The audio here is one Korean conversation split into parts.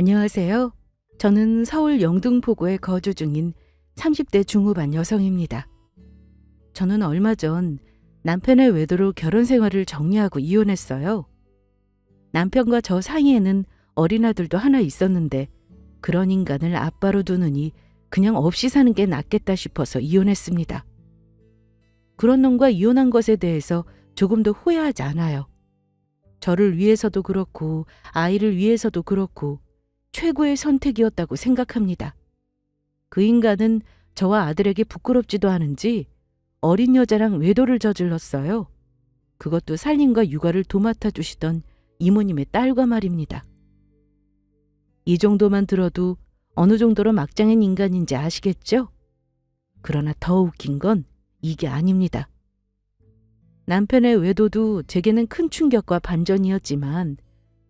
안녕하세요. 저는 서울 영등포구에 거주 중인 30대 중후반 여성입니다. 저는 얼마 전 남편의 외도로 결혼 생활을 정리하고 이혼했어요. 남편과 저 사이에는 어린 아들도 하나 있었는데 그런 인간을 아빠로 두느니 그냥 없이 사는 게 낫겠다 싶어서 이혼했습니다. 그런 놈과 이혼한 것에 대해서 조금도 후회하지 않아요. 저를 위해서도 그렇고 아이를 위해서도 그렇고 최고의 선택이었다고 생각합니다. 그 인간은 저와 아들에게 부끄럽지도 않은지 어린 여자랑 외도를 저질렀어요. 그것도 살림과 육아를 도맡아 주시던 이모님의 딸과 말입니다. 이 정도만 들어도 어느 정도로 막장인 인간인지 아시겠죠? 그러나 더 웃긴 건 이게 아닙니다. 남편의 외도도 제게는 큰 충격과 반전이었지만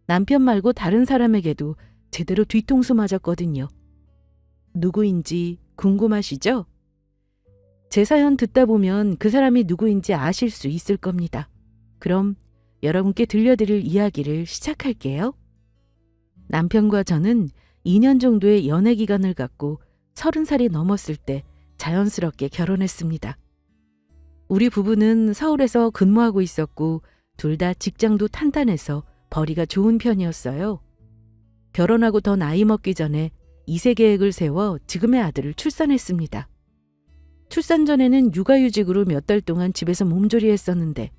남편 말고 다른 사람에게도 제대로 뒤통수 맞았거든요. 누구인지 궁금하시죠? 제 사연 듣다 보면 그 사람이 누구인지 아실 수 있을 겁니다. 그럼 여러분께 들려드릴 이야기를 시작할게요. 남편과 저는 2년 정도의 연애 기간을 갖고 30살이 넘었을 때 자연스럽게 결혼했습니다. 우리 부부는 서울에서 근무하고 있었고 둘 다 직장도 탄탄해서 벌이가 좋은 편이었어요. 결혼하고 더 나이 먹기 전에 2세 계획을 세워 지금의 아들을 출산했습니다. 출산 전에는 육아휴직으로 몇 달 동안 집에서 몸조리했었는데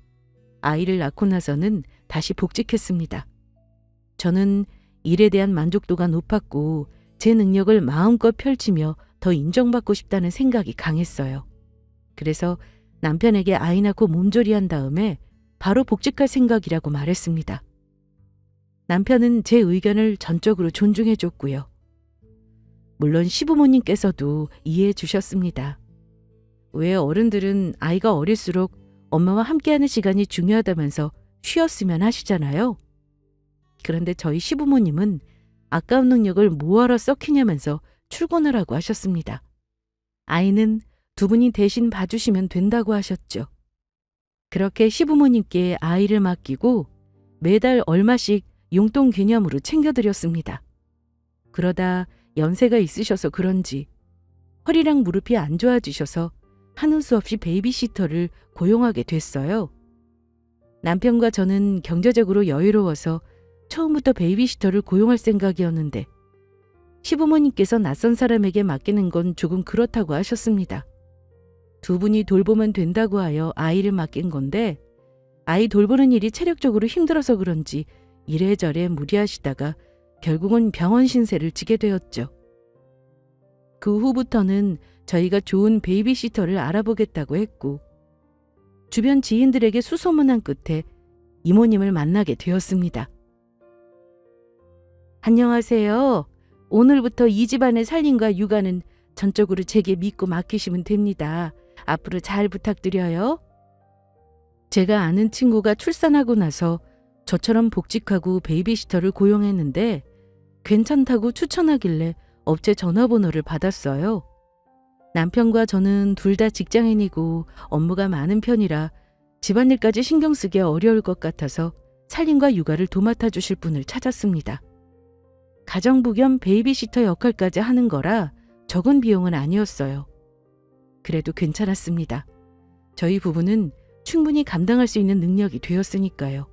아이를 낳고 나서는 다시 복직했습니다. 저는 일에 대한 만족도가 높았고 제 능력을 마음껏 펼치며 더 인정받고 싶다는 생각이 강했어요. 그래서 남편에게 아이 낳고 몸조리한 다음에 바로 복직할 생각이라고 말했습니다. 남편은 제 의견을 전적으로 존중해 줬고요. 물론 시부모님께서도 이해해 주셨습니다. 왜 어른들은 아이가 어릴수록 엄마와 함께하는 시간이 중요하다면서 쉬었으면 하시잖아요. 그런데 저희 시부모님은 아까운 능력을 뭐하러 썩히냐면서 출근하라고 하셨습니다. 아이는 두 분이 대신 봐주시면 된다고 하셨죠. 그렇게 시부모님께 아이를 맡기고 매달 얼마씩 용돈 개념으로 챙겨드렸습니다. 그러다 연세가 있으셔서 그런지 허리랑 무릎이 안 좋아지셔서 하는 수 없이 베이비시터를 고용하게 됐어요. 남편과 저는 경제적으로 여유로워서 처음부터 베이비시터를 고용할 생각이었는데 시부모님께서 낯선 사람에게 맡기는 건 조금 그렇다고 하셨습니다. 두 분이 돌보면 된다고 하여 아이를 맡긴 건데 아이 돌보는 일이 체력적으로 힘들어서 그런지 이래저래 무리하시다가 결국은 병원 신세를 지게 되었죠. 그 후부터는 저희가 좋은 베이비시터를 알아보겠다고 했고 주변 지인들에게 수소문한 끝에 이모님을 만나게 되었습니다. 안녕하세요. 오늘부터 이 집안의 살림과 육아는 전적으로 제게 믿고 맡기시면 됩니다. 앞으로 잘 부탁드려요. 제가 아는 친구가 출산하고 나서 저처럼 복직하고 베이비시터를 고용했는데 괜찮다고 추천하길래 업체 전화번호를 받았어요. 남편과 저는 둘 다 직장인이고 업무가 많은 편이라 집안일까지 신경 쓰기 어려울 것 같아서 살림과 육아를 도맡아 주실 분을 찾았습니다. 가정부 겸 베이비시터 역할까지 하는 거라 적은 비용은 아니었어요. 그래도 괜찮았습니다. 저희 부부는 충분히 감당할 수 있는 능력이 되었으니까요.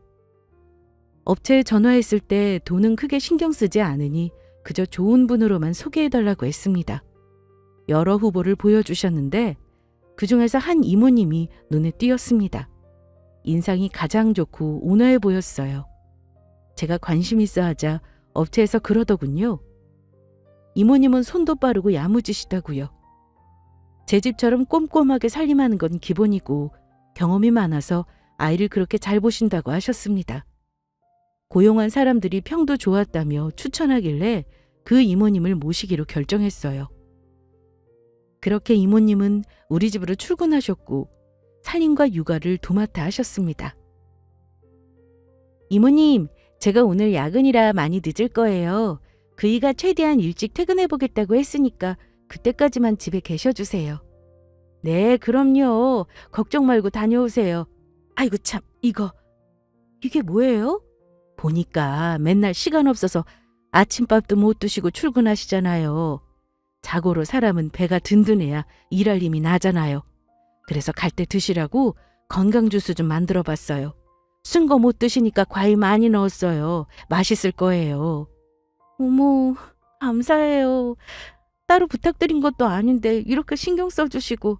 업체에 전화했을 때 돈은 크게 신경 쓰지 않으니 그저 좋은 분으로만 소개해달라고 했습니다. 여러 후보를 보여주셨는데 그중에서 한 이모님이 눈에 띄었습니다. 인상이 가장 좋고 온화해 보였어요. 제가 관심 있어 하자 업체에서 그러더군요. 이모님은 손도 빠르고 야무지시다고요. 제 집처럼 꼼꼼하게 살림하는 건 기본이고 경험이 많아서 아이를 그렇게 잘 보신다고 하셨습니다. 고용한 사람들이 평도 좋았다며 추천하길래 그 이모님을 모시기로 결정했어요. 그렇게 이모님은 우리 집으로 출근하셨고 살림과 육아를 도맡아 하셨습니다. 이모님, 제가 오늘 야근이라 많이 늦을 거예요. 그이가 최대한 일찍 퇴근해보겠다고 했으니까 그때까지만 집에 계셔주세요. 네, 그럼요. 걱정 말고 다녀오세요. 아이고 참, 이게 뭐예요? 보니까 맨날 시간 없어서 아침밥도 못 드시고 출근하시잖아요. 자고로 사람은 배가 든든해야 일할 힘이 나잖아요. 그래서 갈 때 드시라고 건강 주스 좀 만들어 봤어요. 쓴 거 못 드시니까 과일 많이 넣었어요. 맛있을 거예요. 어머, 감사해요. 따로 부탁드린 것도 아닌데 이렇게 신경 써주시고.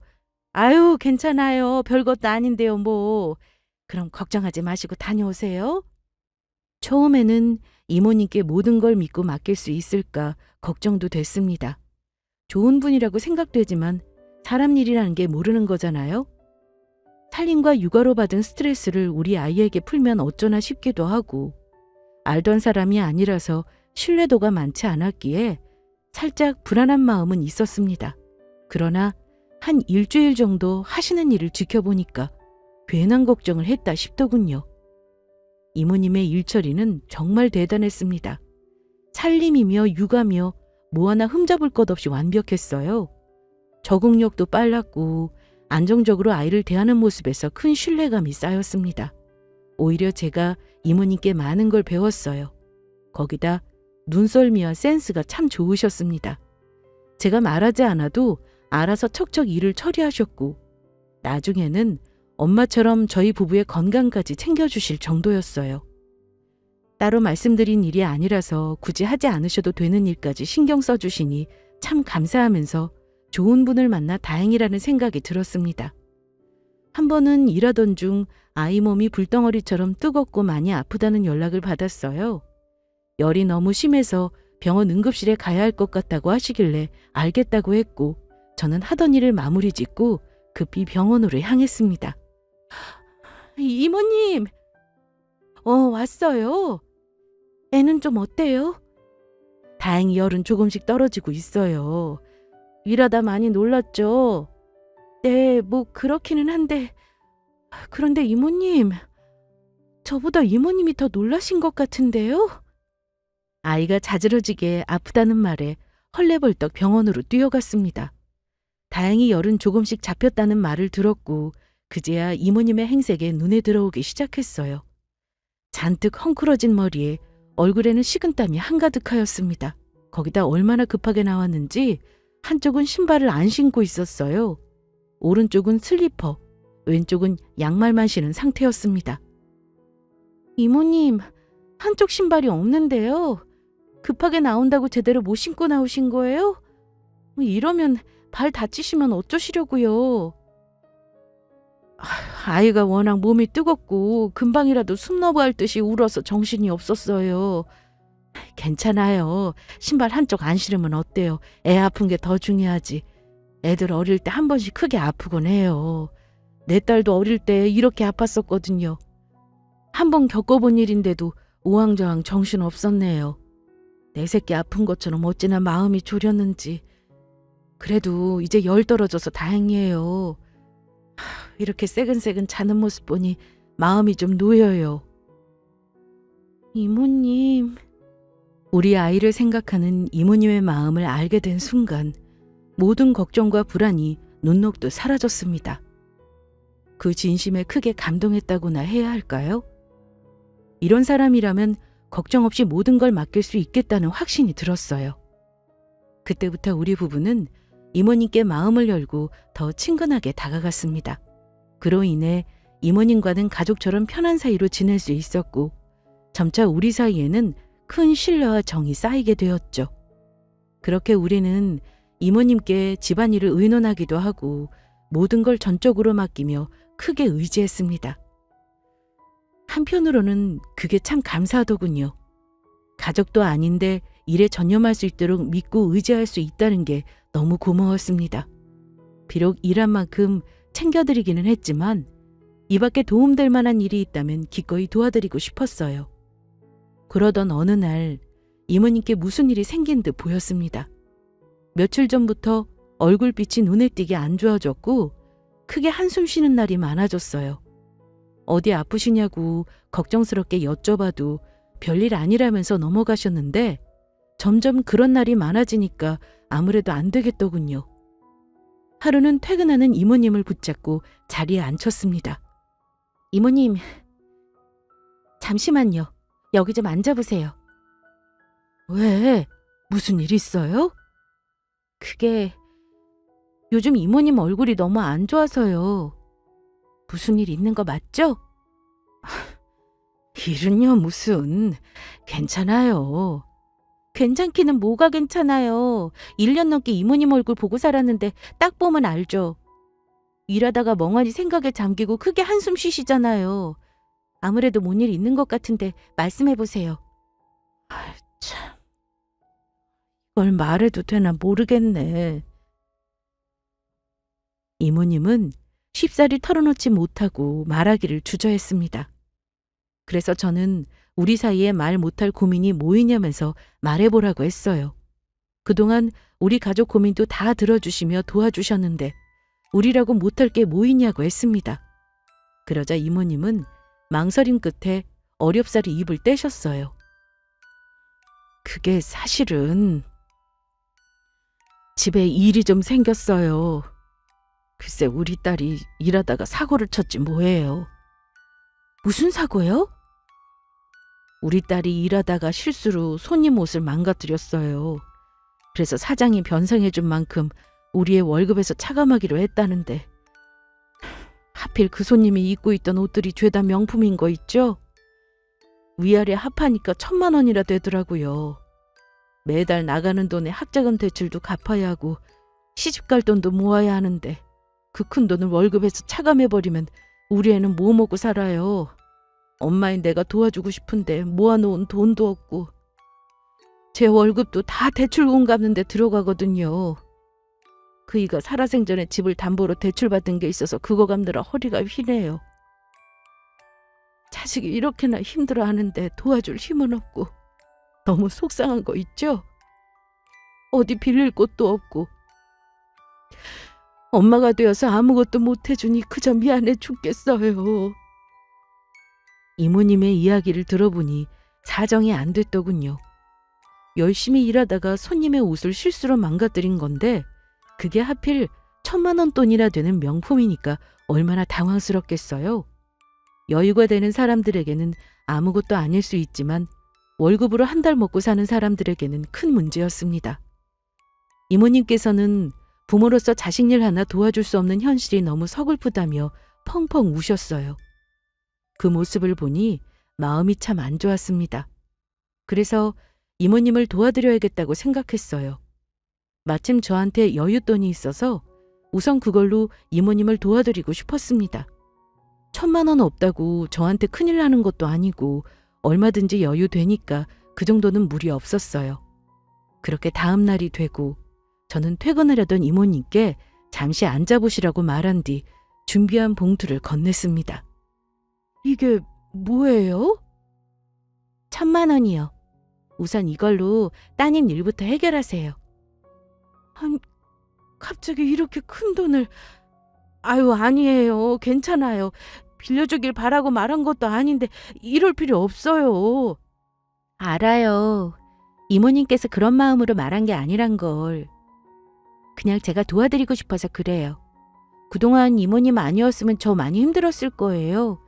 아유, 괜찮아요. 별것도 아닌데요, 뭐. 그럼 걱정하지 마시고 다녀오세요. 처음에는 이모님께 모든 걸 믿고 맡길 수 있을까 걱정도 됐습니다. 좋은 분이라고 생각되지만 사람 일이라는 게 모르는 거잖아요. 살림과 육아로 받은 스트레스를 우리 아이에게 풀면 어쩌나 싶기도 하고, 알던 사람이 아니라서 신뢰도가 많지 않았기에 살짝 불안한 마음은 있었습니다. 그러나 한 일주일 정도 하시는 일을 지켜보니까 괜한 걱정을 했다 싶더군요. 이모님의 일처리는 정말 대단했습니다. 살림이며 육아며 뭐 하나 흠잡을 것 없이 완벽했어요. 적응력도 빨랐고 안정적으로 아이를 대하는 모습에서 큰 신뢰감이 쌓였습니다. 오히려 제가 이모님께 많은 걸 배웠어요. 거기다 눈썰미와 센스가 참 좋으셨습니다. 제가 말하지 않아도 알아서 척척 일을 처리하셨고, 나중에는 엄마처럼 저희 부부의 건강까지 챙겨주실 정도였어요. 따로 말씀드린 일이 아니라서 굳이 하지 않으셔도 되는 일까지 신경 써주시니 참 감사하면서 좋은 분을 만나 다행이라는 생각이 들었습니다. 한 번은 일하던 중 아이 몸이 불덩어리처럼 뜨겁고 많이 아프다는 연락을 받았어요. 열이 너무 심해서 병원 응급실에 가야 할 것 같다고 하시길래 알겠다고 했고, 저는 하던 일을 마무리 짓고 급히 병원으로 향했습니다. 이모님! 왔어요. 애는 좀 어때요? 다행히 열은 조금씩 떨어지고 있어요. 일하다 많이 놀랐죠? 네, 뭐 그렇기는 한데. 그런데 이모님, 저보다 이모님이 더 놀라신 것 같은데요? 아이가 자지러지게 아프다는 말에 헐레벌떡 병원으로 뛰어갔습니다. 다행히 열은 조금씩 잡혔다는 말을 들었고 그제야 이모님의 행색에 눈에 들어오기 시작했어요. 잔뜩 헝클어진 머리에 얼굴에는 식은땀이 한가득하였습니다. 거기다 얼마나 급하게 나왔는지 한쪽은 신발을 안 신고 있었어요. 오른쪽은 슬리퍼, 왼쪽은 양말만 신은 상태였습니다. 이모님, 한쪽 신발이 없는데요. 급하게 나온다고 제대로 못 신고 나오신 거예요? 이러면 발 다치시면 어쩌시려고요? 아이가 워낙 몸이 뜨겁고 금방이라도 숨 넘어갈 듯이 울어서 정신이 없었어요. 괜찮아요. 신발 한쪽 안 신으면 어때요? 애 아픈 게 더 중요하지. 애들 어릴 때 한 번씩 크게 아프곤 해요. 내 딸도 어릴 때 이렇게 아팠었거든요. 한 번 겪어본 일인데도 우왕좌왕 정신 없었네요. 내 새끼 아픈 것처럼 어찌나 마음이 졸였는지. 그래도 이제 열 떨어져서 다행이에요. 이렇게 새근새근 자는 모습 보니 마음이 좀 놓여요. 이모님. 우리 아이를 생각하는 이모님의 마음을 알게 된 순간 모든 걱정과 불안이 눈녹듯 사라졌습니다. 그 진심에 크게 감동했다고나 해야 할까요? 이런 사람이라면 걱정 없이 모든 걸 맡길 수 있겠다는 확신이 들었어요. 그때부터 우리 부부는 이모님께 마음을 열고 더 친근하게 다가갔습니다. 그로 인해 이모님과는 가족처럼 편한 사이로 지낼 수 있었고 점차 우리 사이에는 큰 신뢰와 정이 쌓이게 되었죠. 그렇게 우리는 이모님께 집안일을 의논하기도 하고 모든 걸 전적으로 맡기며 크게 의지했습니다. 한편으로는 그게 참 감사하더군요. 가족도 아닌데 일에 전념할 수 있도록 믿고 의지할 수 있다는 게 너무 고마웠습니다. 비록 일한 만큼 챙겨드리기는 했지만 이 밖에 도움될 만한 일이 있다면 기꺼이 도와드리고 싶었어요. 그러던 어느 날 이모님께 무슨 일이 생긴 듯 보였습니다. 며칠 전부터 얼굴빛이 눈에 띄게 안 좋아졌고 크게 한숨 쉬는 날이 많아졌어요. 어디 아프시냐고 걱정스럽게 여쭤봐도 별일 아니라면서 넘어가셨는데 점점 그런 날이 많아지니까 아무래도 안 되겠더군요. 하루는 퇴근하는 이모님을 붙잡고 자리에 앉혔습니다. 이모님, 잠시만요. 여기 좀 앉아보세요. 왜? 무슨 일 있어요? 그게 요즘 이모님 얼굴이 너무 안 좋아서요. 무슨 일 있는 거 맞죠? 일은요, 무슨. 괜찮아요. 괜찮기는 뭐가 괜찮아요. 1년 넘게 이모님 얼굴 보고 살았는데 딱 보면 알죠. 일하다가 멍하니 생각에 잠기고 크게 한숨 쉬시잖아요. 아무래도 뭔 일 있는 것 같은데 말씀해 보세요. 참, 이걸 말해도 되나 모르겠네. 이모님은 쉽사리 털어놓지 못하고 말하기를 주저했습니다. 그래서 저는 우리 사이에 말 못할 고민이 뭐 있냐면서 말해보라고 했어요. 그동안 우리 가족 고민도 다 들어주시며 도와주셨는데 우리라고 못할 게 뭐 있냐고 했습니다. 그러자 이모님은 망설임 끝에 어렵사리 입을 떼셨어요. 그게 사실은 집에 일이 좀 생겼어요. 글쎄 우리 딸이 일하다가 사고를 쳤지 뭐예요. 무슨 사고요? 우리 딸이 일하다가 실수로 손님 옷을 망가뜨렸어요. 그래서 사장이 변상해준 만큼 우리의 월급에서 차감하기로 했다는데 하필 그 손님이 입고 있던 옷들이 죄다 명품인 거 있죠? 위아래 합하니까 1,000만 원이나 되더라고요. 매달 나가는 돈에 학자금 대출도 갚아야 하고 시집갈 돈도 모아야 하는데 그 큰 돈을 월급에서 차감해버리면 우리 애는 뭐 먹고 살아요. 엄마인 내가 도와주고 싶은데 모아놓은 돈도 없고 제 월급도 다 대출금 갚는 데 들어가거든요. 그이가 살아생전에 집을 담보로 대출받은 게 있어서 그거 갚느라 허리가 휘네요. 자식이 이렇게나 힘들어하는데 도와줄 힘은 없고 너무 속상한 거 있죠? 어디 빌릴 곳도 없고 엄마가 되어서 아무것도 못 해주니 그저 미안해 죽겠어요. 이모님의 이야기를 들어보니 사정이 안 됐더군요. 열심히 일하다가 손님의 옷을 실수로 망가뜨린 건데 그게 하필 1,000만 원 돈이나 되는 명품이니까 얼마나 당황스럽겠어요. 여유가 되는 사람들에게는 아무것도 아닐 수 있지만 월급으로 한 달 먹고 사는 사람들에게는 큰 문제였습니다. 이모님께서는 부모로서 자식 일 하나 도와줄 수 없는 현실이 너무 서글프다며 펑펑 우셨어요. 그 모습을 보니 마음이 참 안 좋았습니다. 그래서 이모님을 도와드려야겠다고 생각했어요. 마침 저한테 여윳돈이 있어서 우선 그걸로 이모님을 도와드리고 싶었습니다. 1,000만 원 없다고 저한테 큰일 나는 것도 아니고 얼마든지 여유 되니까 그 정도는 무리 없었어요. 그렇게 다음 날이 되고 저는 퇴근하려던 이모님께 잠시 앉아보시라고 말한 뒤 준비한 봉투를 건넸습니다. 이게 뭐예요? 1,000만 원이요. 우선 이걸로 따님 일부터 해결하세요. 아니, 갑자기 이렇게 큰 돈을... 아유, 아니에요. 괜찮아요. 빌려주길 바라고 말한 것도 아닌데 이럴 필요 없어요. 알아요. 이모님께서 그런 마음으로 말한 게 아니란 걸. 그냥 제가 도와드리고 싶어서 그래요. 그동안 이모님 아니었으면 저 많이 힘들었을 거예요.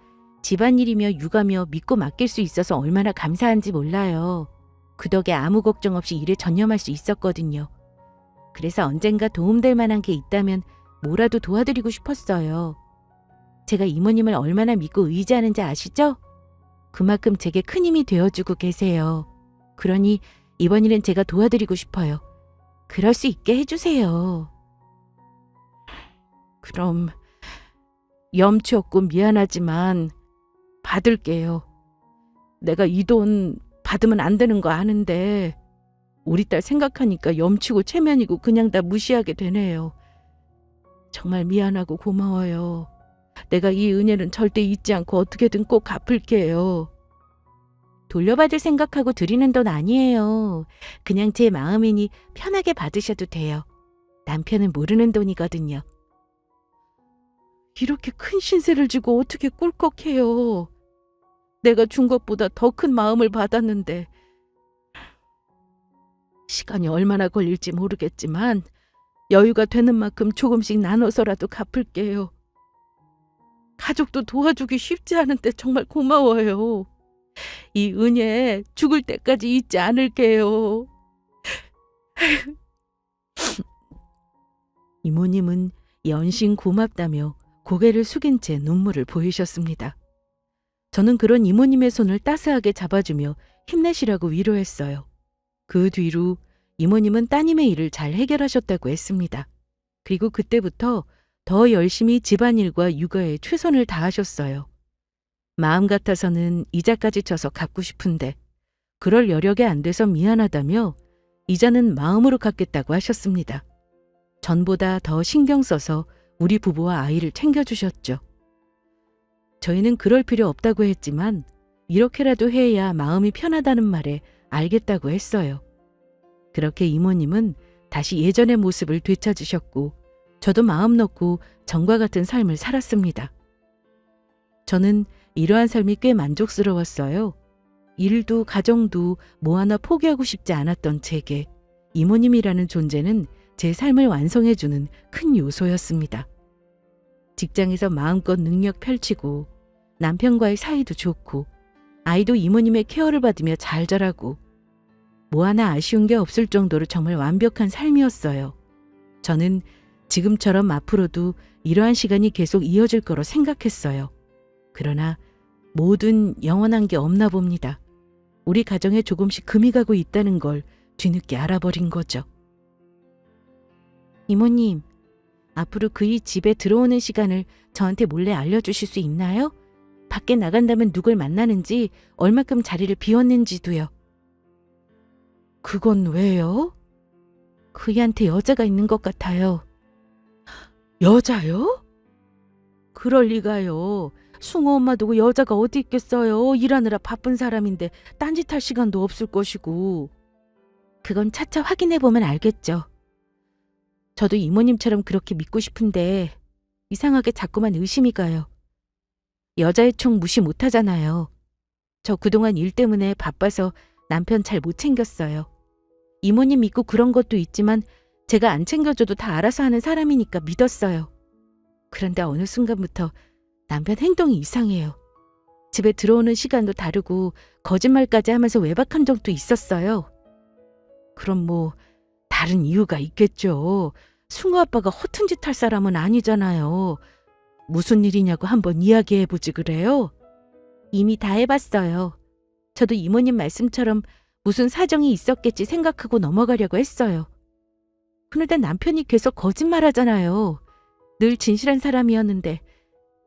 집안일이며 육아며 믿고 맡길 수 있어서 얼마나 감사한지 몰라요. 그 덕에 아무 걱정 없이 일에 전념할 수 있었거든요. 그래서 언젠가 도움될 만한 게 있다면 뭐라도 도와드리고 싶었어요. 제가 이모님을 얼마나 믿고 의지하는지 아시죠? 그만큼 제게 큰 힘이 되어주고 계세요. 그러니 이번 일은 제가 도와드리고 싶어요. 그럴 수 있게 해주세요. 그럼 염치 없고 미안하지만 받을게요. 내가 이 돈 받으면 안 되는 거 아는데 우리 딸 생각하니까 염치고 체면이고 그냥 다 무시하게 되네요. 정말 미안하고 고마워요. 내가 이 은혜는 절대 잊지 않고 어떻게든 꼭 갚을게요. 돌려받을 생각하고 드리는 돈 아니에요. 그냥 제 마음이니 편하게 받으셔도 돼요. 남편은 모르는 돈이거든요. 이렇게 큰 신세를 지고 어떻게 꿀꺽해요. 내가 준 것보다 더 큰 마음을 받았는데 시간이 얼마나 걸릴지 모르겠지만 여유가 되는 만큼 조금씩 나눠서라도 갚을게요. 가족도 도와주기 쉽지 않은데 정말 고마워요. 이 은혜 죽을 때까지 잊지 않을게요. 이모님은 연신 고맙다며 고개를 숙인 채 눈물을 보이셨습니다. 저는 그런 이모님의 손을 따스하게 잡아주며 힘내시라고 위로했어요. 그 뒤로 이모님은 따님의 일을 잘 해결하셨다고 했습니다. 그리고 그때부터 더 열심히 집안일과 육아에 최선을 다하셨어요. 마음 같아서는 이자까지 쳐서 갚고 싶은데 그럴 여력이 안 돼서 미안하다며 이자는 마음으로 갚겠다고 하셨습니다. 전보다 더 신경 써서 우리 부부와 아이를 챙겨주셨죠. 저희는 그럴 필요 없다고 했지만 이렇게라도 해야 마음이 편하다는 말에 알겠다고 했어요. 그렇게 이모님은 다시 예전의 모습을 되찾으셨고 저도 마음 놓고 전과 같은 삶을 살았습니다. 저는 이러한 삶이 꽤 만족스러웠어요. 일도 가정도 뭐 하나 포기하고 싶지 않았던 제게 이모님이라는 존재는 제 삶을 완성해주는 큰 요소였습니다. 직장에서 마음껏 능력 펼치고 남편과의 사이도 좋고 아이도 이모님의 케어를 받으며 잘 자라고 뭐 하나 아쉬운 게 없을 정도로 정말 완벽한 삶이었어요. 저는 지금처럼 앞으로도 이러한 시간이 계속 이어질 거로 생각했어요. 그러나 뭐든 영원한 게 없나 봅니다. 우리 가정에 조금씩 금이 가고 있다는 걸 뒤늦게 알아버린 거죠. 이모님, 앞으로 그이 집에 들어오는 시간을 저한테 몰래 알려주실 수 있나요? 밖에 나간다면 누굴 만나는지, 얼마큼 자리를 비웠는지도요. 그건 왜요? 그이한테 여자가 있는 것 같아요. 여자요? 그럴 리가요. 숭어 엄마 두고 여자가 어디 있겠어요. 일하느라 바쁜 사람인데 딴짓할 시간도 없을 것이고. 그건 차차 확인해보면 알겠죠. 저도 이모님처럼 그렇게 믿고 싶은데 이상하게 자꾸만 의심이 가요. 여자의 총 무시 못하잖아요. 저 그동안 일 때문에 바빠서 남편 잘 못 챙겼어요. 이모님 믿고 그런 것도 있지만 제가 안 챙겨줘도 다 알아서 하는 사람이니까 믿었어요. 그런데 어느 순간부터 남편 행동이 이상해요. 집에 들어오는 시간도 다르고 거짓말까지 하면서 외박한 적도 있었어요. 그럼 뭐 다른 이유가 있겠죠. 승우 아빠가 허튼 짓 할 사람은 아니잖아요. 무슨 일이냐고 한번 이야기해보지 그래요? 이미 다 해봤어요. 저도 이모님 말씀처럼 무슨 사정이 있었겠지 생각하고 넘어가려고 했어요. 그런데 남편이 계속 거짓말하잖아요. 늘 진실한 사람이었는데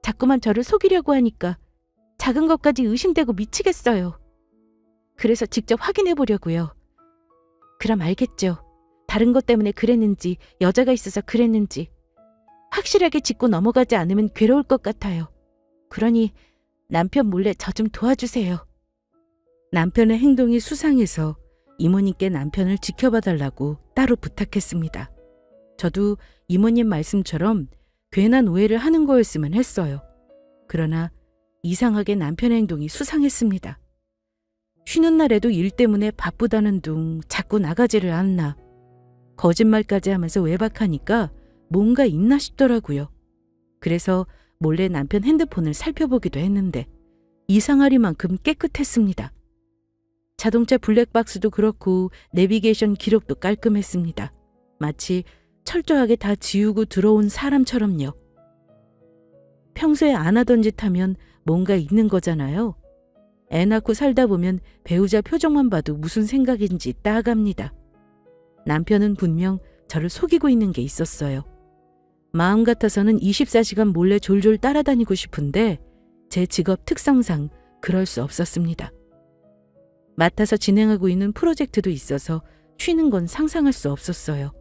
자꾸만 저를 속이려고 하니까 작은 것까지 의심되고 미치겠어요. 그래서 직접 확인해보려고요. 그럼 알겠죠. 다른 것 때문에 그랬는지 여자가 있어서 그랬는지. 확실하게 짚고 넘어가지 않으면 괴로울 것 같아요. 그러니 남편 몰래 저 좀 도와주세요. 남편의 행동이 수상해서 이모님께 남편을 지켜봐달라고 따로 부탁했습니다. 저도 이모님 말씀처럼 괜한 오해를 하는 거였으면 했어요. 그러나 이상하게 남편의 행동이 수상했습니다. 쉬는 날에도 일 때문에 바쁘다는 둥 자꾸 나가지를 않나. 거짓말까지 하면서 외박하니까 뭔가 있나 싶더라고요. 그래서 몰래 남편 핸드폰을 살펴보기도 했는데 이상하리만큼 깨끗했습니다. 자동차 블랙박스도 그렇고 내비게이션 기록도 깔끔했습니다. 마치 철저하게 다 지우고 들어온 사람처럼요. 평소에 안 하던 짓 하면 뭔가 있는 거잖아요. 애 낳고 살다 보면 배우자 표정만 봐도 무슨 생각인지 딱 압니다. 남편은 분명 저를 속이고 있는 게 있었어요. 마음 같아서는 24시간 몰래 졸졸 따라다니고 싶은데 제 직업 특성상 그럴 수 없었습니다. 맡아서 진행하고 있는 프로젝트도 있어서 쉬는 건 상상할 수 없었어요.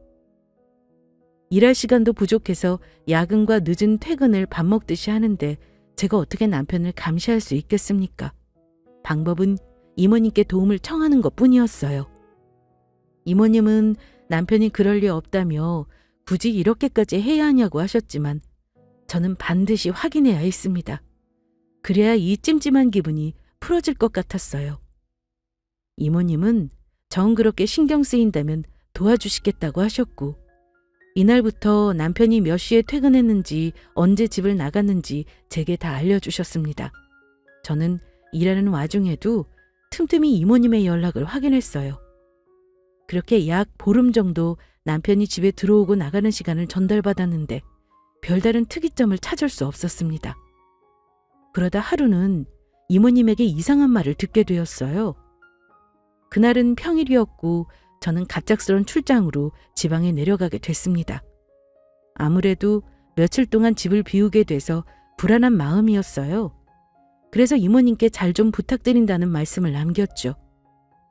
일할 시간도 부족해서 야근과 늦은 퇴근을 밥 먹듯이 하는데 제가 어떻게 남편을 감시할 수 있겠습니까? 방법은 이모님께 도움을 청하는 것뿐이었어요. 이모님은 남편이 그럴 리 없다며 굳이 이렇게까지 해야 하냐고 하셨지만 저는 반드시 확인해야 했습니다. 그래야 이 찜찜한 기분이 풀어질 것 같았어요. 이모님은 정 그렇게 신경 쓰인다면 도와주시겠다고 하셨고 이날부터 남편이 몇 시에 퇴근했는지 언제 집을 나갔는지 제게 다 알려주셨습니다. 저는 일하는 와중에도 틈틈이 이모님의 연락을 확인했어요. 그렇게 약 보름 정도 남편이 집에 들어오고 나가는 시간을 전달받았는데 별다른 특이점을 찾을 수 없었습니다. 그러다 하루는 이모님에게 이상한 말을 듣게 되었어요. 그날은 평일이었고 저는 갑작스런 출장으로 지방에 내려가게 됐습니다. 아무래도 며칠 동안 집을 비우게 돼서 불안한 마음이었어요. 그래서 이모님께 잘 좀 부탁드린다는 말씀을 남겼죠.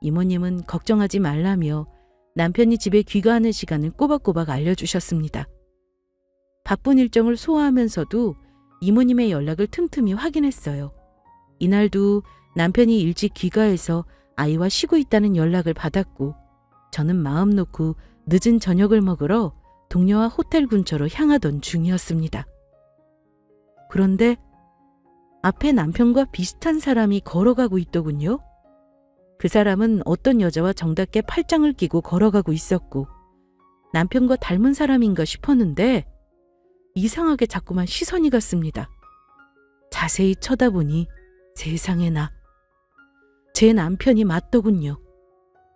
이모님은 걱정하지 말라며 남편이 집에 귀가하는 시간을 꼬박꼬박 알려주셨습니다. 바쁜 일정을 소화하면서도 이모님의 연락을 틈틈이 확인했어요. 이날도 남편이 일찍 귀가해서 아이와 쉬고 있다는 연락을 받았고 저는 마음 놓고 늦은 저녁을 먹으러 동료와 호텔 근처로 향하던 중이었습니다. 그런데 앞에 남편과 비슷한 사람이 걸어가고 있더군요. 그 사람은 어떤 여자와 정답게 팔짱을 끼고 걸어가고 있었고 남편과 닮은 사람인가 싶었는데 이상하게 자꾸만 시선이 갔습니다. 자세히 쳐다보니 세상에나 제 남편이 맞더군요.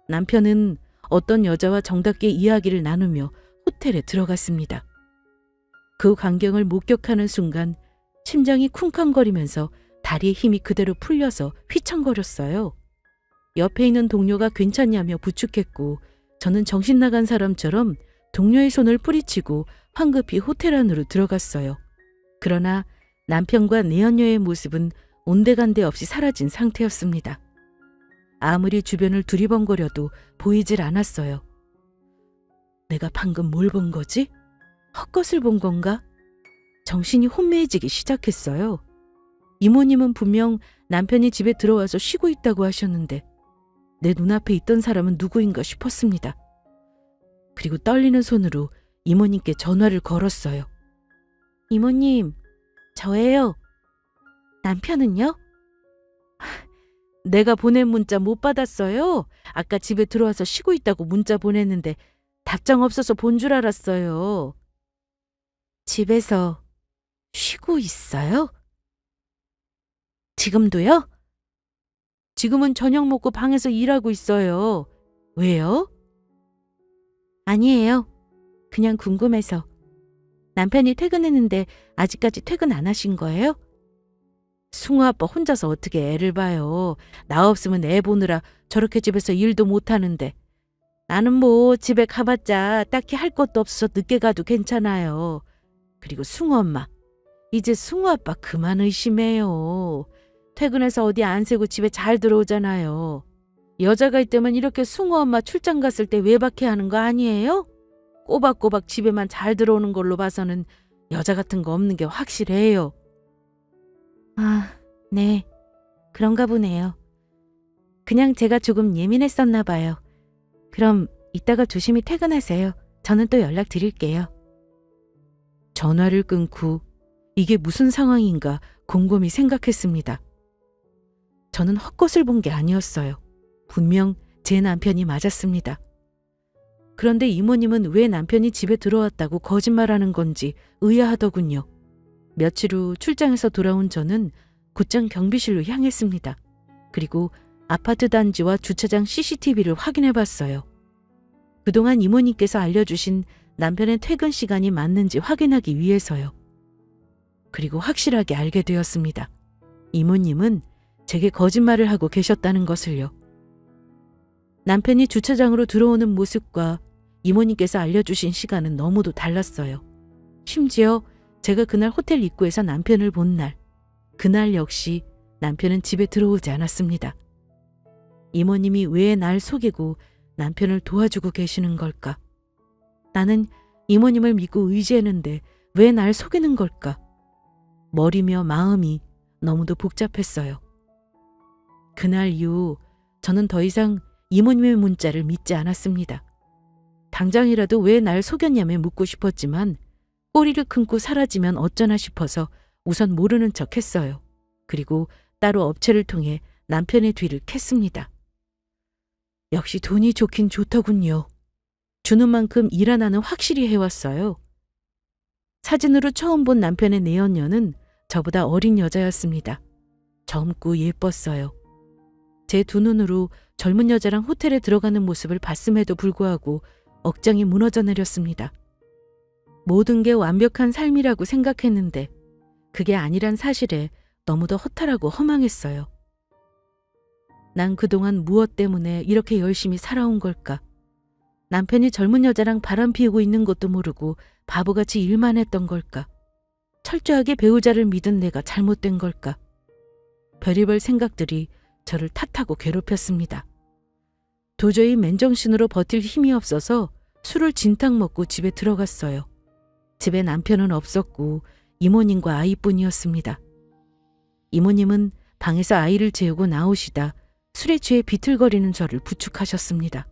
남편은 어떤 여자와 정답게 이야기를 나누며 호텔에 들어갔습니다. 그 광경을 목격하는 순간 심장이 쿵쾅거리면서 다리에 힘이 그대로 풀려서 휘청거렸어요. 옆에 있는 동료가 괜찮냐며 부축했고 저는 정신 나간 사람처럼 동료의 손을 뿌리치고 황급히 호텔 안으로 들어갔어요. 그러나 남편과 내연녀의 모습은 온데간데 없이 사라진 상태였습니다. 아무리 주변을 두리번거려도 보이질 않았어요. 내가 방금 뭘 본 거지? 헛것을 본 건가? 정신이 혼미해지기 시작했어요. 이모님은 분명 남편이 집에 들어와서 쉬고 있다고 하셨는데 내 눈앞에 있던 사람은 누구인가 싶었습니다. 그리고 떨리는 손으로 이모님께 전화를 걸었어요. 이모님, 저예요. 남편은요? 내가 보낸 문자 못 받았어요. 아까 집에 들어와서 쉬고 있다고 문자 보냈는데 답장 없어서 본 줄 알았어요. 집에서 쉬고 있어요? 지금도요? 지금은 저녁 먹고 방에서 일하고 있어요. 왜요? 아니에요. 그냥 궁금해서. 남편이 퇴근했는데 아직까지 퇴근 안 하신 거예요? 승우 아빠 혼자서 어떻게 애를 봐요. 나 없으면 애 보느라 저렇게 집에서 일도 못 하는데. 나는 뭐 집에 가봤자 딱히 할 것도 없어서 늦게 가도 괜찮아요. 그리고 승우 엄마, 이제 승우 아빠 그만 의심해요. 퇴근해서 어디 안 새고 집에 잘 들어오잖아요. 여자가 있다면 이렇게 승우 엄마 출장 갔을 때 외박해 하는 거 아니에요? 꼬박꼬박 집에만 잘 들어오는 걸로 봐서는 여자 같은 거 없는 게 확실해요. 아, 네. 그런가 보네요. 그냥 제가 조금 예민했었나 봐요. 그럼 이따가 조심히 퇴근하세요. 저는 또 연락드릴게요. 전화를 끊고 이게 무슨 상황인가 곰곰이 생각했습니다. 저는 헛것을 본 게 아니었어요. 분명 제 남편이 맞았습니다. 그런데 이모님은 왜 남편이 집에 들어왔다고 거짓말하는 건지 의아하더군요. 며칠 후 출장에서 돌아온 저는 곧장 경비실로 향했습니다. 그리고 아파트 단지와 주차장 CCTV를 확인해 봤어요. 그동안 이모님께서 알려주신 남편의 퇴근 시간이 맞는지 확인하기 위해서요. 그리고 확실하게 알게 되었습니다. 이모님은 제게 거짓말을 하고 계셨다는 것을요. 남편이 주차장으로 들어오는 모습과 이모님께서 알려주신 시간은 너무도 달랐어요. 심지어 제가 그날 호텔 입구에서 남편을 본 날, 그날 역시 남편은 집에 들어오지 않았습니다. 이모님이 왜 날 속이고 남편을 도와주고 계시는 걸까? 나는 이모님을 믿고 의지했는데 왜 날 속이는 걸까? 머리며 마음이 너무도 복잡했어요. 그날 이후 저는 더 이상 이모님의 문자를 믿지 않았습니다. 당장이라도 왜 날 속였냐며 묻고 싶었지만 꼬리를 끊고 사라지면 어쩌나 싶어서 우선 모르는 척 했어요. 그리고 따로 업체를 통해 남편의 뒤를 캤습니다. 역시 돈이 좋긴 좋더군요. 주는 만큼 일 하나는 확실히 해왔어요. 사진으로 처음 본 남편의 내연녀는 저보다 어린 여자였습니다. 젊고 예뻤어요. 제 두 눈으로 젊은 여자랑 호텔에 들어가는 모습을 봤음에도 불구하고 억장이 무너져 내렸습니다. 모든 게 완벽한 삶이라고 생각했는데 그게 아니란 사실에 너무도 허탈하고 허망했어요. 난 그동안 무엇 때문에 이렇게 열심히 살아온 걸까? 남편이 젊은 여자랑 바람 피우고 있는 것도 모르고 바보같이 일만 했던 걸까? 철저하게 배우자를 믿은 내가 잘못된 걸까? 별의별 생각들이 저를 탓하고 괴롭혔습니다. 도저히 맨정신으로 버틸 힘이 없어서 술을 진탕 먹고 집에 들어갔어요. 집에 남편은 없었고 이모님과 아이뿐이었습니다. 이모님은 방에서 아이를 재우고 나오시다 술에 취해 비틀거리는 저를 부축하셨습니다.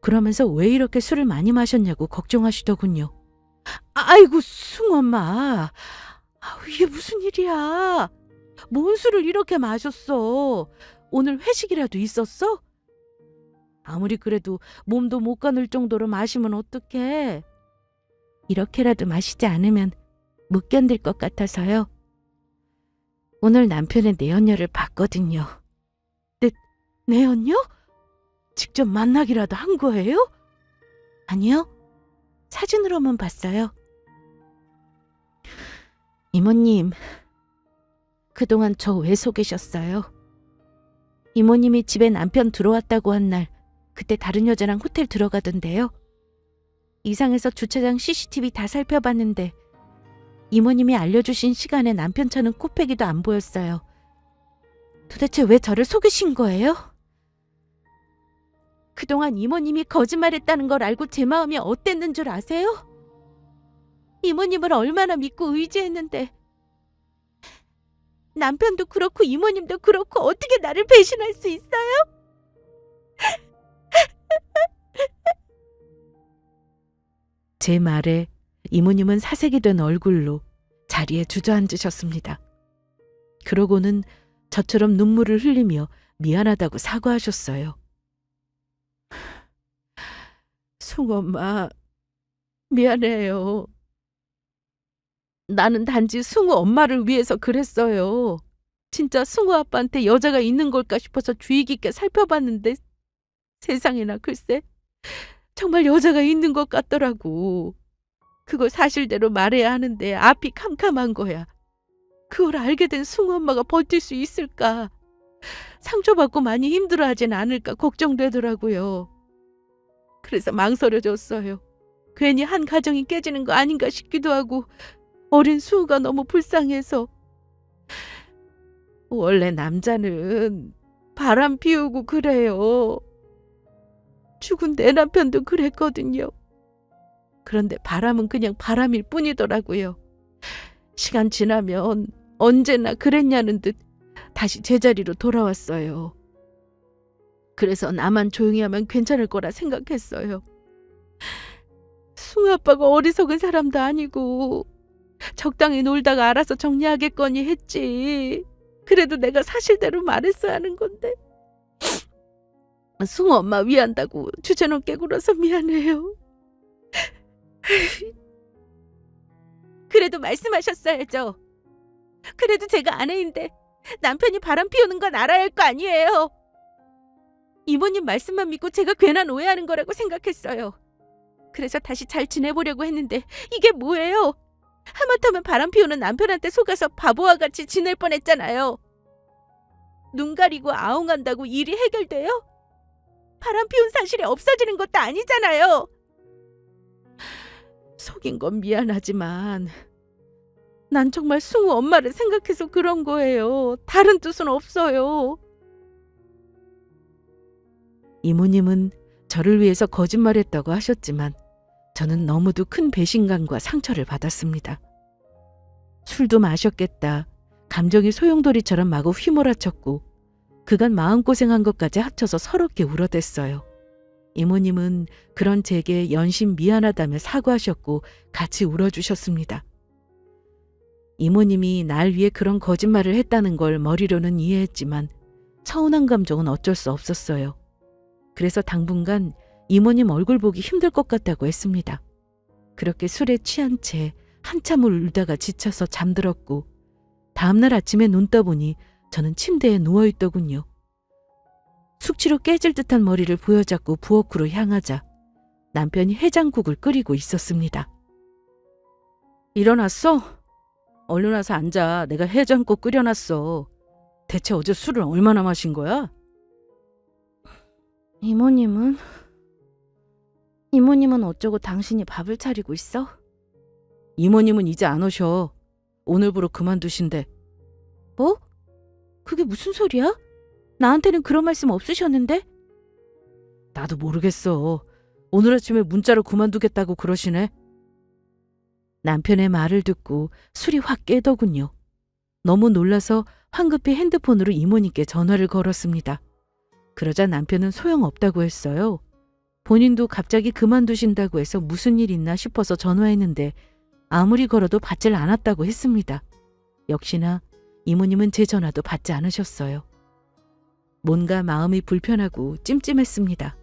그러면서 왜 이렇게 술을 많이 마셨냐고 걱정하시더군요. 아이고 숭엄마, 이게 무슨 일이야? 뭔 술을 이렇게 마셨어? 오늘 회식이라도 있었어? 아무리 그래도 몸도 못 가눌 정도로 마시면 어떡해? 이렇게라도 마시지 않으면 못 견딜 것 같아서요. 오늘 남편의 내연녀를 봤거든요. 내연녀? 직접 만나기라도 한 거예요? 아니요. 사진으로만 봤어요. 이모님, 그동안 저 왜 속이셨어요? 이모님이 집에 남편 들어왔다고 한 날 그때 다른 여자랑 호텔 들어가던데요. 이상해서 주차장 CCTV 다 살펴봤는데 이모님이 알려주신 시간에 남편 차는 코빼기도 안 보였어요. 도대체 왜 저를 속이신 거예요? 그동안 이모님이 거짓말했다는 걸 알고 제 마음이 어땠는 줄 아세요? 이모님을 얼마나 믿고 의지했는데 남편도 그렇고 이모님도 그렇고 어떻게 나를 배신할 수 있어요? 제 말에 이모님은 사색이 된 얼굴로 자리에 주저앉으셨습니다. 그러고는 저처럼 눈물을 흘리며 미안하다고 사과하셨어요. 숭엄마, 미안해요. 나는 단지 승우 엄마를 위해서 그랬어요. 진짜 승우 아빠한테 여자가 있는 걸까 싶어서 주의 깊게 살펴봤는데 세상에나 글쎄 정말 여자가 있는 것 같더라고. 그걸 사실대로 말해야 하는데 앞이 캄캄한 거야. 그걸 알게 된 승우 엄마가 버틸 수 있을까? 상처받고 많이 힘들어하진 않을까 걱정되더라고요. 그래서 망설여졌어요. 괜히 한 가정이 깨지는 거 아닌가 싶기도 하고 어린 수우가 너무 불쌍해서. 원래 남자는 바람 피우고 그래요. 죽은 내 남편도 그랬거든요. 그런데 바람은 그냥 바람일 뿐이더라고요. 시간 지나면 언제나 그랬냐는 듯 다시 제자리로 돌아왔어요. 그래서 나만 조용히 하면 괜찮을 거라 생각했어요. 승우 아빠가 어리석은 사람도 아니고 적당히 놀다가 알아서 정리하겠거니 했지. 그래도 내가 사실대로 말했어야 하는 건데. 승우 엄마 위한다고 주제넘게 굴어서 미안해요. 그래도 말씀하셨어야죠. 그래도 제가 아내인데 남편이 바람 피우는 건 알아야 할 거 아니에요. 이모님 말씀만 믿고 제가 괜한 오해하는 거라고 생각했어요. 그래서 다시 잘 지내보려고 했는데 이게 뭐예요? 하마터면 바람 피우는 남편한테 속아서 바보와 같이 지낼 뻔했잖아요. 눈 가리고 아웅한다고 일이 해결돼요? 바람 피운 사실이 없어지는 것도 아니잖아요. 속인 건 미안하지만 난 정말 승우 엄마를 생각해서 그런 거예요. 다른 뜻은 없어요. 이모님은 저를 위해서 거짓말했다고 하셨지만 저는 너무도 큰 배신감과 상처를 받았습니다. 술도 마셨겠다. 감정이 소용돌이처럼 마구 휘몰아쳤고 그간 마음고생한 것까지 합쳐서 서럽게 울어댔어요. 이모님은 그런 제게 연신 미안하다며 사과하셨고 같이 울어주셨습니다. 이모님이 날 위해 그런 거짓말을 했다는 걸 머리로는 이해했지만 서운한 감정은 어쩔 수 없었어요. 그래서 당분간 이모님 얼굴 보기 힘들 것 같다고 했습니다. 그렇게 술에 취한 채 한참을 울다가 지쳐서 잠들었고 다음날 아침에 눈 떠보니 저는 침대에 누워있더군요. 숙취로 깨질 듯한 머리를 부여잡고 부엌으로 향하자 남편이 해장국을 끓이고 있었습니다. 일어났어? 얼른 와서 앉아. 내가 해장국 끓여놨어. 대체 어제 술을 얼마나 마신 거야? 이모님은 어쩌고 당신이 밥을 차리고 있어? 이모님은 이제 안 오셔. 오늘부로 그만두신대. 뭐? 그게 무슨 소리야? 나한테는 그런 말씀 없으셨는데? 나도 모르겠어. 오늘 아침에 문자로 그만두겠다고 그러시네. 남편의 말을 듣고 술이 확 깨더군요. 너무 놀라서 황급히 핸드폰으로 이모님께 전화를 걸었습니다. 그러자 남편은 소용없다고 했어요. 본인도 갑자기 그만두신다고 해서 무슨 일 있나 싶어서 전화했는데 아무리 걸어도 받질 않았다고 했습니다. 역시나 이모님은 제 전화도 받지 않으셨어요. 뭔가 마음이 불편하고 찜찜했습니다.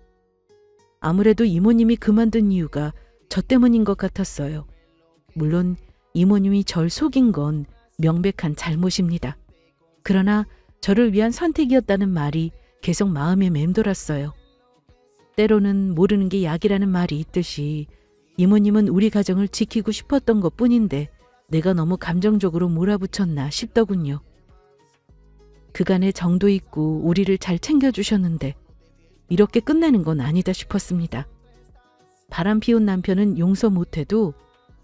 아무래도 이모님이 그만둔 이유가 저 때문인 것 같았어요. 물론 이모님이 절 속인 건 명백한 잘못입니다. 그러나 저를 위한 선택이었다는 말이 계속 마음에 맴돌았어요. 때로는 모르는 게 약이라는 말이 있듯이 이모님은 우리 가정을 지키고 싶었던 것뿐인데 내가 너무 감정적으로 몰아붙였나 싶더군요. 그간의 정도 있고 우리를 잘 챙겨주셨는데 이렇게 끝내는 건 아니다 싶었습니다. 바람 피운 남편은 용서 못해도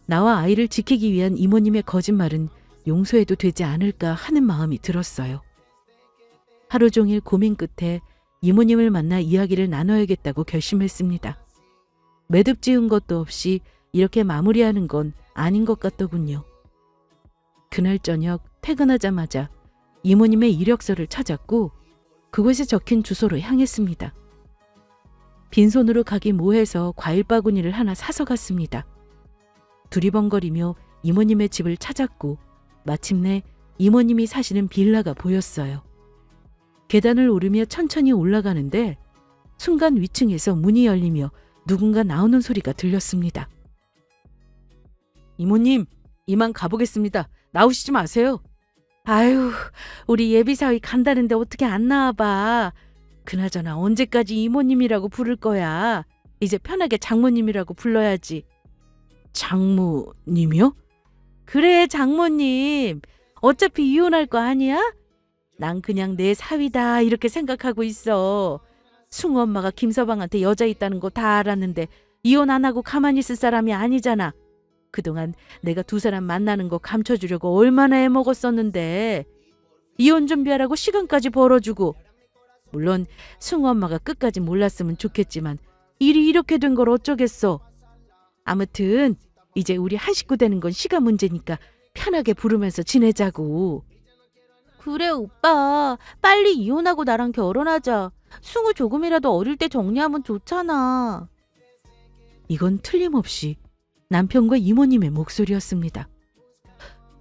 나와 아이를 지키기 위한 이모님의 거짓말은 용서해도 되지 않을까 하는 마음이 들었어요. 하루 종일 고민 끝에 이모님을 만나 이야기를 나눠야겠다고 결심했습니다. 매듭 지은 것도 없이 이렇게 마무리하는 건 아닌 것 같더군요. 그날 저녁 퇴근하자마자 이모님의 이력서를 찾았고 그곳에 적힌 주소로 향했습니다. 빈손으로 가기 뭐해서 과일 바구니를 하나 사서 갔습니다. 두리번거리며 이모님의 집을 찾았고 마침내 이모님이 사시는 빌라가 보였어요. 계단을 오르며 천천히 올라가는데 순간 위층에서 문이 열리며 누군가 나오는 소리가 들렸습니다. 이모님, 이만 가보겠습니다. 나오시지 마세요. 아유, 우리 예비사위 간다는데 어떻게 안 나와봐. 그나저나 언제까지 이모님이라고 부를 거야. 이제 편하게 장모님이라고 불러야지. 장모님이요? 그래, 장모님. 어차피 이혼할 거 아니야? 난 그냥 내 사위다 이렇게 생각하고 있어. 승우 엄마가 김서방한테 여자 있다는 거 다 알았는데 이혼 안 하고 가만히 있을 사람이 아니잖아. 그동안 내가 두 사람 만나는 거 감춰주려고 얼마나 애먹었었는데 이혼 준비하라고 시간까지 벌어주고 물론 승우 엄마가 끝까지 몰랐으면 좋겠지만 일이 이렇게 된 걸 어쩌겠어. 아무튼 이제 우리 한 식구 되는 건 시간 문제니까 편하게 부르면서 지내자고. 그래 오빠 빨리 이혼하고 나랑 결혼하자. 승우 조금이라도 어릴 때 정리하면 좋잖아. 이건 틀림없이 남편과 이모님의 목소리였습니다.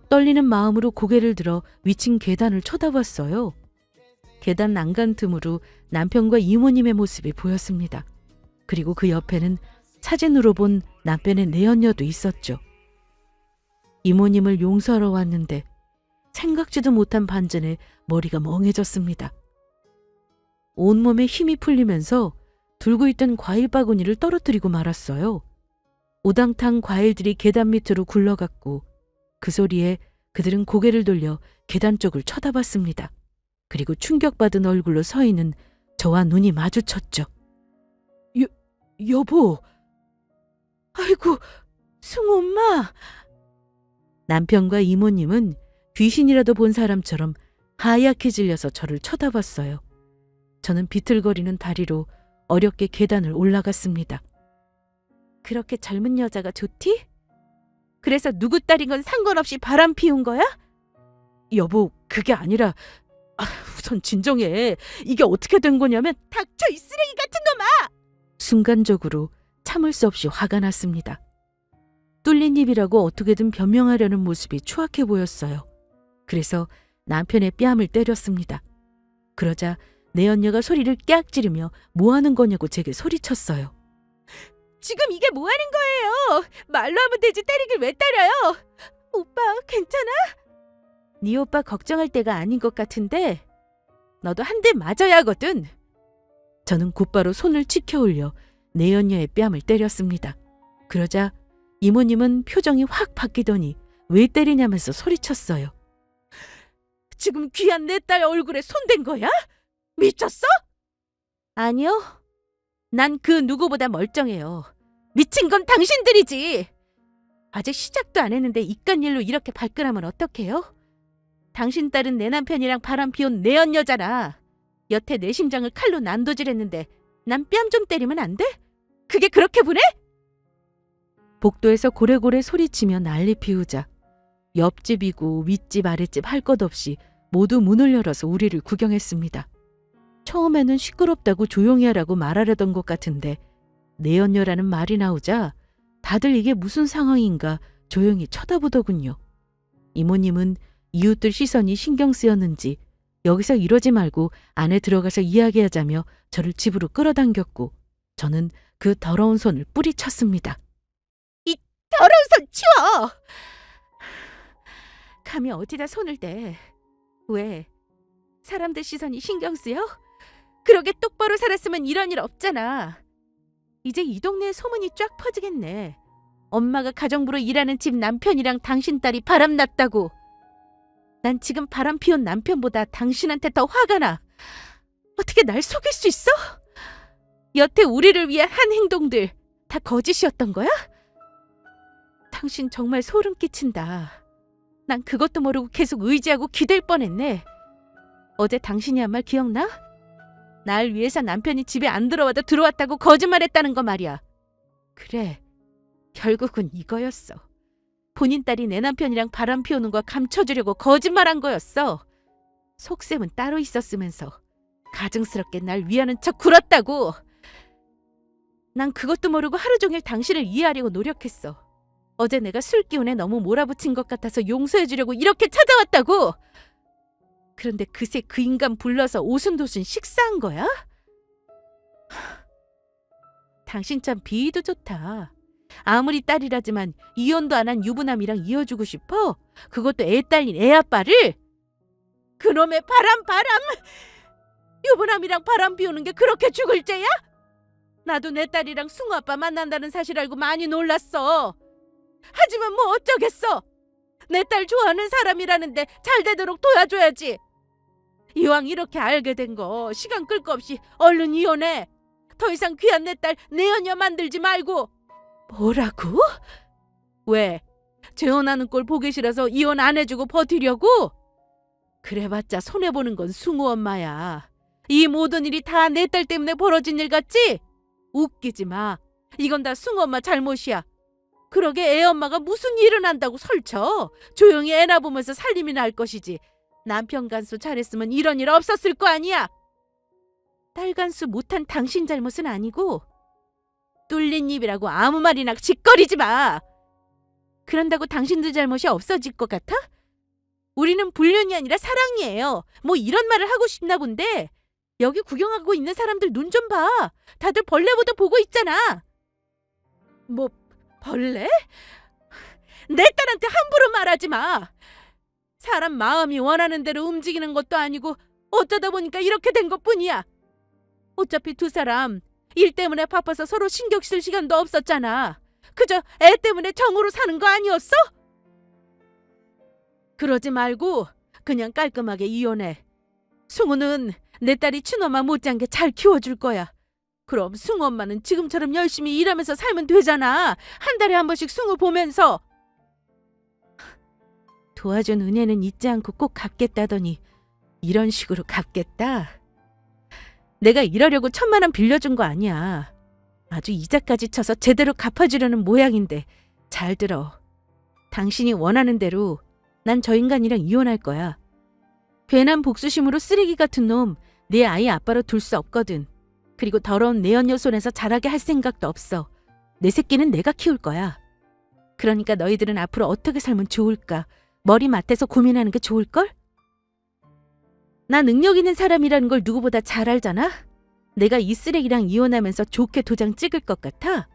떨리는 마음으로 고개를 들어 위층 계단을 쳐다봤어요. 계단 난간 틈으로 남편과 이모님의 모습이 보였습니다. 그리고 그 옆에는 사진으로 본 남편의 내연녀도 있었죠. 이모님을 용서하러 왔는데 생각지도 못한 반전에 머리가 멍해졌습니다. 온몸에 힘이 풀리면서 들고 있던 과일 바구니를 떨어뜨리고 말았어요. 우당탕 과일들이 계단 밑으로 굴러갔고 그 소리에 그들은 고개를 돌려 계단 쪽을 쳐다봤습니다. 그리고 충격받은 얼굴로 서 있는 저와 눈이 마주쳤죠. 여보. 아이고, 승우 엄마. 남편과 이모님은 귀신이라도 본 사람처럼 하얗게 질려서 저를 쳐다봤어요. 저는 비틀거리는 다리로 어렵게 계단을 올라갔습니다. 그렇게 젊은 여자가 좋디? 그래서 누구 딸인 건 상관없이 바람 피운 거야? 여보, 그게 아니라 우선 진정해. 이게 어떻게 된 거냐면 닥쳐 이 쓰레기 같은 놈아! 순간적으로 참을 수 없이 화가 났습니다. 뚫린 입이라고 어떻게든 변명하려는 모습이 추악해 보였어요. 그래서 남편의 뺨을 때렸습니다. 그러자 내연녀가 소리를 깨악 지르며 뭐 하는 거냐고 제게 소리쳤어요. 지금 이게 뭐 하는 거예요? 말로 하면 되지 때리길 왜 때려요? 오빠 괜찮아? 네 오빠 걱정할 때가 아닌 것 같은데 너도 한 대 맞아야 하거든. 저는 곧바로 손을 치켜 올려 내연녀의 뺨을 때렸습니다. 그러자 이모님은 표정이 확 바뀌더니 왜 때리냐면서 소리쳤어요. 지금 귀한 내 딸 얼굴에 손댄 거야? 미쳤어? 아니요. 난 그 누구보다 멀쩡해요. 미친 건 당신들이지. 아직 시작도 안 했는데 이깟 일로 이렇게 발끈하면 어떡해요? 당신 딸은 내 남편이랑 바람 피운 내연녀잖아. 여태 내 심장을 칼로 난도질했는데 난 뺨 좀 때리면 안 돼? 그게 그렇게 분해? 복도에서 고래고래 소리치며 난리 피우자 옆집이고 윗집 아랫집 할 것 없이 모두 문을 열어서 우리를 구경했습니다. 처음에는 시끄럽다고 조용히 하라고 말하려던 것 같은데 내연녀라는 말이 나오자 다들 이게 무슨 상황인가 조용히 쳐다보더군요. 이모님은 이웃들 시선이 신경 쓰였는지 여기서 이러지 말고 안에 들어가서 이야기하자며 저를 집으로 끌어당겼고 저는 그 더러운 손을 뿌리쳤습니다. 이 더러운 손 치워! 감히 어디다 손을 대? 왜? 사람들 시선이 신경 쓰여? 그러게 똑바로 살았으면 이런 일 없잖아. 이제 이 동네에 소문이 쫙 퍼지겠네. 엄마가 가정부로 일하는 집 남편이랑 당신 딸이 바람났다고. 난 지금 바람 피운 남편보다 당신한테 더 화가 나. 어떻게 날 속일 수 있어? 여태 우리를 위해 한 행동들 다 거짓이었던 거야? 당신 정말 소름 끼친다. 난 그것도 모르고 계속 의지하고 기댈 뻔했네. 어제 당신이 한 말 기억나? 날 위해서 남편이 집에 안 들어와도 들어왔다고 거짓말했다는 거 말이야. 그래, 결국은 이거였어. 본인 딸이 내 남편이랑 바람 피우는 거 감춰주려고 거짓말한 거였어. 속셈은 따로 있었으면서 가증스럽게 날 위하는 척 굴었다고. 난 그것도 모르고 하루 종일 당신을 이해하려고 노력했어. 어제 내가 술 기운에 너무 몰아붙인 것 같아서 용서해주려고 이렇게 찾아왔다고. 그런데 그새 그 인간 불러서 오순도순 식사한 거야? 당신 참 비위도 좋다. 아무리 딸이라지만 이혼도 안 한 유부남이랑 이어주고 싶어? 그것도 애 딸린 애 아빠를? 그놈의 바람! 유부남이랑 바람 피우는 게 그렇게 죽을 죄야? 나도 내 딸이랑 승우 아빠 만난다는 사실 알고 많이 놀랐어. 하지만 뭐 어쩌겠어. 내 딸 좋아하는 사람이라는데 잘 되도록 도와줘야지. 이왕 이렇게 알게 된 거 시간 끌 거 없이 얼른 이혼해. 더 이상 귀한 내 딸 내연녀 만들지 말고. 뭐라고? 왜? 재혼하는 꼴 보기 싫어서 이혼 안 해주고 버티려고? 그래봤자 손해보는 건 승우 엄마야. 이 모든 일이 다 내 딸 때문에 벌어진 일 같지? 웃기지 마. 이건 다 승우 엄마 잘못이야. 그러게 애 엄마가 무슨 일을 한다고 설쳐. 조용히 애나 보면서 살림이나 할 것이지. 남편 간수 잘했으면 이런 일 없었을 거 아니야. 딸 간수 못한 당신 잘못은 아니고 뚫린 입이라고 아무 말이나 짓거리지 마. 그런다고 당신들 잘못이 없어질 것 같아? 우리는 불륜이 아니라 사랑이에요. 뭐 이런 말을 하고 싶나 본데 여기 구경하고 있는 사람들 눈 좀 봐. 다들 벌레보다 보고 있잖아. 뭐 벌레? 내 딸한테 함부로 말하지 마. 사람 마음이 원하는 대로 움직이는 것도 아니고 어쩌다 보니까 이렇게 된 것뿐이야. 어차피 두 사람 일 때문에 바빠서 서로 신경 쓸 시간도 없었잖아. 그저 애 때문에 정으로 사는 거 아니었어? 그러지 말고 그냥 깔끔하게 이혼해. 승우는 내 딸이 친엄마 못지않게 잘 키워줄 거야. 그럼 승우 엄마는 지금처럼 열심히 일하면서 살면 되잖아. 한 달에 한 번씩 승우 보면서. 도와준 은혜는 잊지 않고 꼭 갚겠다더니 이런 식으로 갚겠다? 내가 이러려고 1,000만 원 빌려준 거 아니야. 아주 이자까지 쳐서 제대로 갚아주려는 모양인데 잘 들어. 당신이 원하는 대로 난 저 인간이랑 이혼할 거야. 괜한 복수심으로 쓰레기 같은 놈 내 아이 아빠로 둘 수 없거든. 그리고 더러운 내연녀 손에서 자라게 할 생각도 없어. 내 새끼는 내가 키울 거야. 그러니까 너희들은 앞으로 어떻게 살면 좋을까 머리맡에서 고민하는 게 좋을걸? 나 능력 있는 사람이라는 걸 누구보다 잘 알잖아? 내가 이 쓰레기랑 이혼하면서 좋게 도장 찍을 것 같아?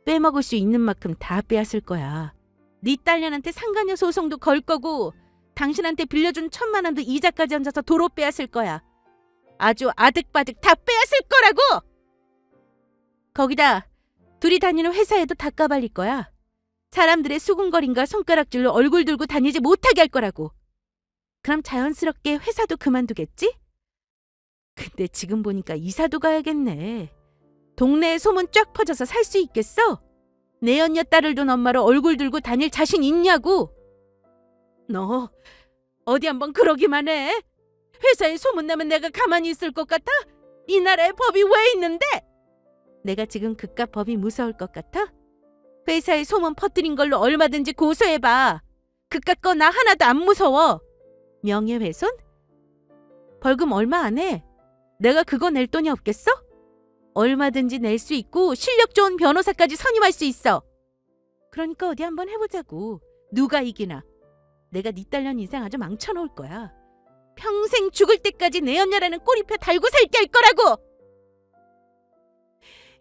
빼먹을 수 있는 만큼 다 빼앗을 거야. 네 딸년한테 상간녀 소송도 걸 거고 당신한테 빌려준 1,000만 원도 이자까지 얹어서 도로 빼앗을 거야. 아주 아득바득 다 빼앗을 거라고! 거기다 둘이 다니는 회사에도 다 까발릴 거야. 사람들의 수군거림과 손가락질로 얼굴 들고 다니지 못하게 할 거라고. 그럼 자연스럽게 회사도 그만두겠지? 근데 지금 보니까 이사도 가야겠네. 동네에 소문 쫙 퍼져서 살 수 있겠어? 내 언녀 딸을 둔 엄마로 얼굴 들고 다닐 자신 있냐고. 너 어디 한번 그러기만 해. 회사에 소문나면 내가 가만히 있을 것 같아? 이 나라에 법이 왜 있는데? 내가 지금 그깟 법이 무서울 것 같아? 회사에 소문 퍼뜨린 걸로 얼마든지 고소해봐. 그깟 거 나 하나도 안 무서워. 명예훼손? 벌금 얼마 안 해. 내가 그거 낼 돈이 없겠어? 얼마든지 낼 수 있고 실력 좋은 변호사까지 선임할 수 있어. 그러니까 어디 한번 해보자고. 누가 이기나. 내가 네 딸년 인생 아주 망쳐놓을 거야. 평생 죽을 때까지 내 언녀라는 꼬리표 달고 살게 할 거라고.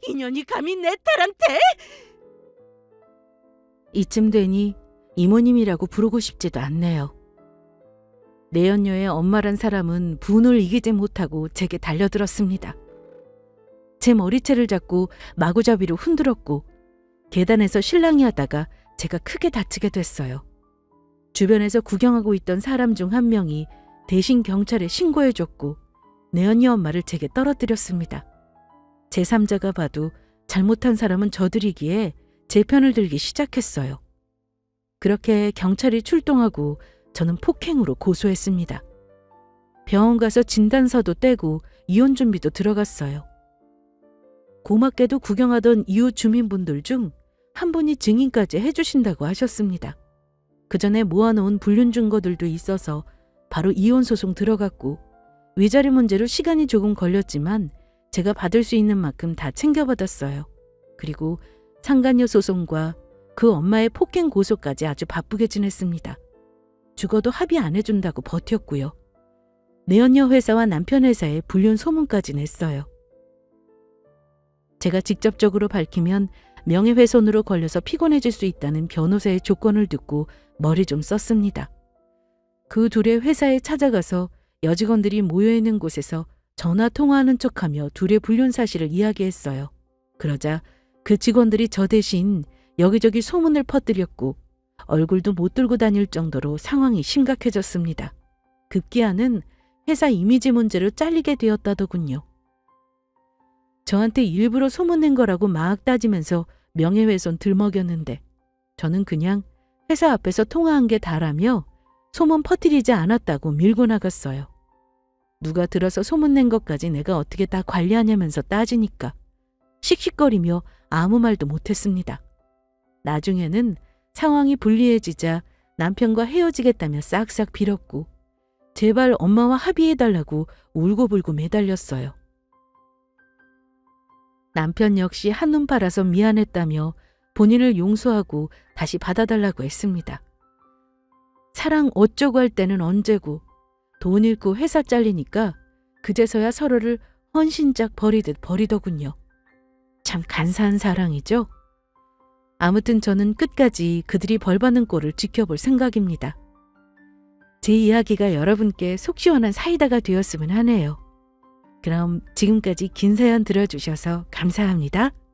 인연이 감히 내 딸한테? 이쯤 되니 이모님이라고 부르고 싶지도 않네요. 내 언녀의 엄마란 사람은 분을 이기지 못하고 제게 달려들었습니다. 제 머리채를 잡고 마구잡이로 흔들었고 계단에서 실랑이 하다가 제가 크게 다치게 됐어요. 주변에서 구경하고 있던 사람 중 한 명이 대신 경찰에 신고해줬고 내 언니 엄마를 제게 떨어뜨렸습니다. 제3자가 봐도 잘못한 사람은 저들이기에 제 편을 들기 시작했어요. 그렇게 경찰이 출동하고 저는 폭행으로 고소했습니다. 병원 가서 진단서도 떼고 이혼 준비도 들어갔어요. 고맙게도 구경하던 이웃 주민분들 중 한 분이 증인까지 해주신다고 하셨습니다. 그 전에 모아놓은 불륜 증거들도 있어서 바로 이혼 소송 들어갔고 위자료 문제로 시간이 조금 걸렸지만 제가 받을 수 있는 만큼 다 챙겨받았어요. 그리고 상간녀 소송과 그 엄마의 폭행 고소까지 아주 바쁘게 지냈습니다. 죽어도 합의 안 해준다고 버텼고요. 내 언녀 회사와 남편 회사에 불륜 소문까지 냈어요. 제가 직접적으로 밝히면 명예훼손으로 걸려서 피곤해질 수 있다는 변호사의 조건을 듣고 머리 좀 썼습니다. 그 둘의 회사에 찾아가서 여직원들이 모여있는 곳에서 전화 통화하는 척하며 둘의 불륜 사실을 이야기했어요. 그러자 그 직원들이 저 대신 여기저기 소문을 퍼뜨렸고 얼굴도 못 들고 다닐 정도로 상황이 심각해졌습니다. 급기야는 회사 이미지 문제로 잘리게 되었다더군요. 저한테 일부러 소문낸 거라고 막 따지면서 명예훼손 들먹였는데 저는 그냥 회사 앞에서 통화한 게 다라며 소문 퍼뜨리지 않았다고 밀고 나갔어요. 누가 들어서 소문낸 것까지 내가 어떻게 다 관리하냐면서 따지니까 씩씩거리며 아무 말도 못했습니다. 나중에는 상황이 불리해지자 남편과 헤어지겠다며 싹싹 빌었고 제발 엄마와 합의해달라고 울고불고 매달렸어요. 남편 역시 한눈 팔아서 미안했다며 본인을 용서하고 다시 받아달라고 했습니다. 사랑 어쩌고 할 때는 언제고 돈 잃고 회사 잘리니까 그제서야 서로를 헌신짝 버리듯 버리더군요. 참 간사한 사랑이죠? 아무튼 저는 끝까지 그들이 벌받는 꼴을 지켜볼 생각입니다. 제 이야기가 여러분께 속 시원한 사이다가 되었으면 하네요. 그럼 지금까지 긴 사연 들어주셔서 감사합니다.